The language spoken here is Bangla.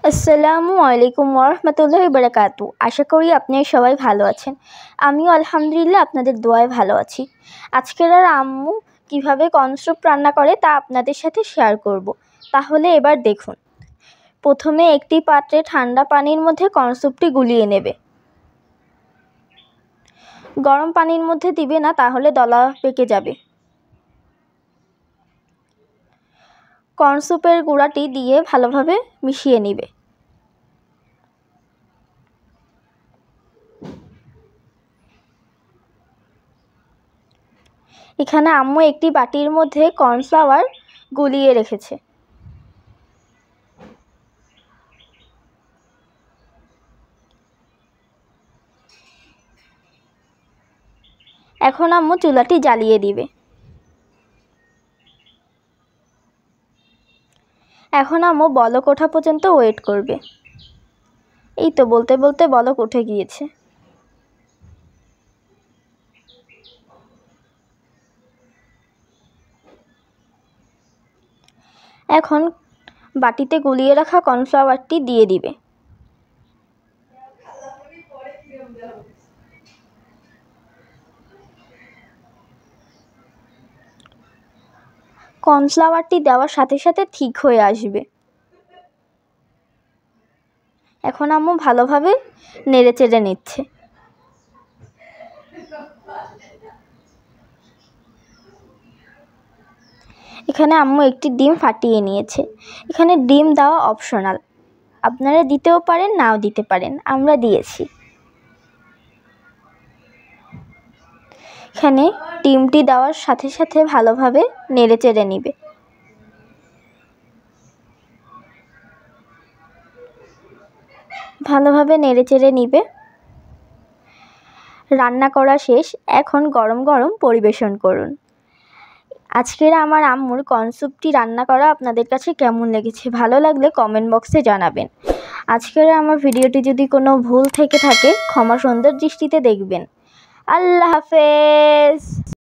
আসসালামু আলাইকুম ওয়া বারাকাতু। আশা করি আপনারা সবাই ভালো আছেন। আমিও আলহামদুলিল্লাহ আপনাদের দোয়ায় ভালো আছি। আজকের আম্মু কিভাবে কর্ন স্যুপ রান্না করে তা আপনাদের সাথে শেয়ার করব। তাহলে এবার দেখুন। প্রথমে একটি পাত্রে ঠান্ডা পানির মধ্যে কর্ন স্যুপটি গুলিয়ে নেবে। গরম পানির মধ্যে দিবে না, তাহলে দলা পেকে যাবে। কর্ন স্যুপের গুঁড়াটি দিয়ে ভালোভাবে মিশিয়ে নেবে। এখানে আম্মু একটি বাটির মধ্যে কর্নফ্লাওয়ার গুলিয়ে রেখেছে। এখন আম্মু চুলাটি জ্বালিয়ে দিবে। এখন আম্মু বলক ওঠা পর্যন্ত ওয়েট করবে। এই তো বলতে বলতে বলক উঠে গিয়েছে। এখন বাটিতে গুলিয়ে রাখা কর্নফ্লাওয়ারটি দিয়ে দিবে। কর্নফ্লাওয়ারটি দেওয়ার সাথে সাথে ঠিক হয়ে আসবে। এখন আম্মু ভালোভাবে নেড়েচেড়ে নিচ্ছে। এখানে আম্মু একটি ডিম ফাটিয়ে নিয়েছে। এখানে ডিম দেওয়া অপশনাল, আপনারা দিতেও পারেন নাও দিতে পারেন, আমরা দিয়েছি। এখানে ডিমটি দেওয়ার সাথে সাথে ভালোভাবে নেড়েচেড়ে নিবে। ভালোভাবে নেড়েচেড়ে নিবে। রান্না করা শেষ, এখন গরম গরম পরিবেশন করুন। আজকের আমার আম্মুর কর্ন স্যুপটি রান্না করা আপনাদের কাছে কেমন লেগেছে? ভালো লাগলে কমেন্ট বক্সে জানাবেন। আজকের আমার ভিডিওটি যদি কোনো ভুল থেকে থাকে ক্ষমা সুন্দর দৃষ্টিতে দেখবেন। আল্লাহ হাফেজ।